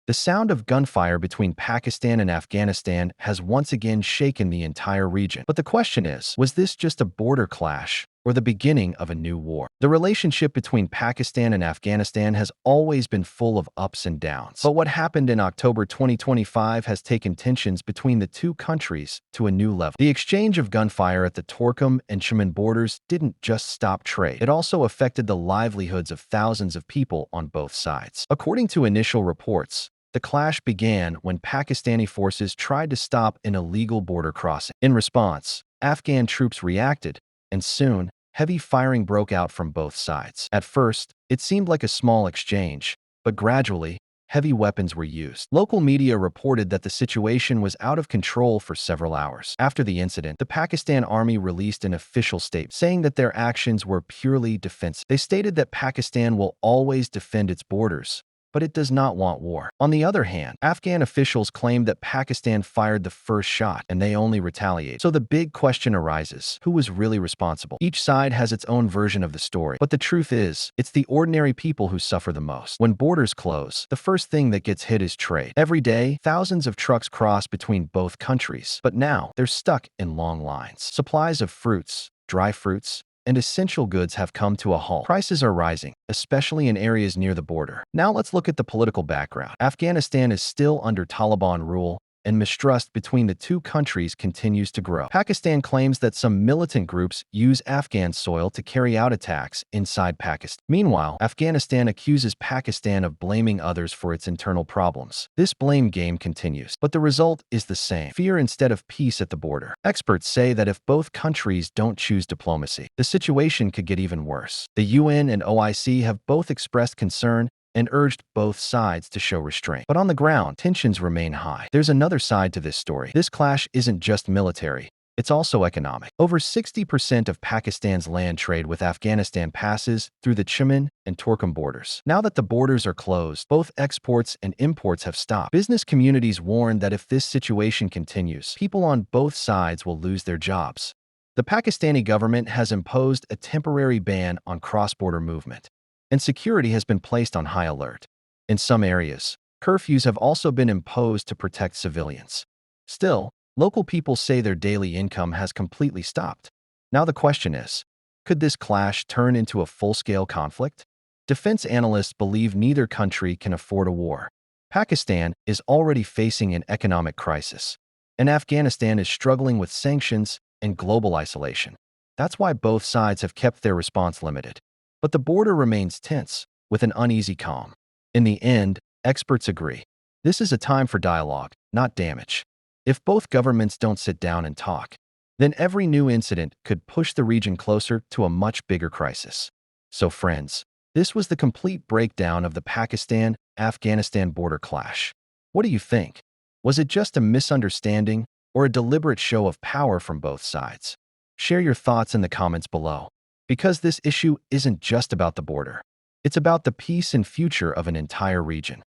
The sound of gunfire between Pakistan and Afghanistan has once again shaken the entire region. But the question is, was this just a border clash or the beginning of a new war? The relationship between Pakistan and Afghanistan has always been full of ups and downs. But what happened in October 2025 has taken tensions between the two countries to a new level. The exchange of gunfire at the Torkham and Chemin borders didn't just stop trade. It also affected the livelihoods of thousands of people on both sides. According to initial reports, the clash began when Pakistani forces tried to stop an illegal border crossing. In response, Afghan troops reacted, and soon, heavy firing broke out from both sides. At first, it seemed like a small exchange, but gradually, heavy weapons were used. Local media reported that the situation was out of control for several hours. After the incident, the Pakistan Army released an official statement saying that their actions were purely defensive. They stated that Pakistan will always defend its borders, but it does not want war. On the other hand, Afghan officials claimed that Pakistan fired the first shot and they only retaliated. So the big question arises, who was really responsible? Each side has its own version of the story, but the truth is, it's the ordinary people who suffer the most. When borders close, the first thing that gets hit is trade. Every day, thousands of trucks cross between both countries, but now they're stuck in long lines. Supplies of fruits, dry fruits, and essential goods have come to a halt. Prices are rising, especially in areas near the border. Now let's look at the political background. Afghanistan is still under Taliban rule, and mistrust between the two countries continues to grow. Pakistan claims that some militant groups use Afghan soil to carry out attacks inside Pakistan. Meanwhile, Afghanistan accuses Pakistan of blaming others for its internal problems. This blame game continues, but the result is the same: fear instead of peace at the border. Experts say that if both countries don't choose diplomacy, the situation could get even worse. The UN and OIC have both expressed concern and urged both sides to show restraint. But on the ground, tensions remain high. There's another side to this story. This clash isn't just military, it's also economic. Over 60% of Pakistan's land trade with Afghanistan passes through the Chemin and Torkham borders. Now that the borders are closed, both exports and imports have stopped. Business communities warn that if this situation continues, people on both sides will lose their jobs. The Pakistani government has imposed a temporary ban on cross-border movement, and security has been placed on high alert. In some areas, curfews have also been imposed to protect civilians. Still, local people say their daily income has completely stopped. Now the question is, could this clash turn into a full-scale conflict? Defense analysts believe neither country can afford a war. Pakistan is already facing an economic crisis, and Afghanistan is struggling with sanctions and global isolation. That's why both sides have kept their response limited. But the border remains tense, with an uneasy calm. In the end, experts agree. This is a time for dialogue, not damage. If both governments don't sit down and talk, then every new incident could push the region closer to a much bigger crisis. So friends, this was the complete breakdown of the Pakistan-Afghanistan border clash. What do you think? Was it just a misunderstanding or a deliberate show of power from both sides? Share your thoughts in the comments below. Because this issue isn't just about the border. It's about the peace and future of an entire region.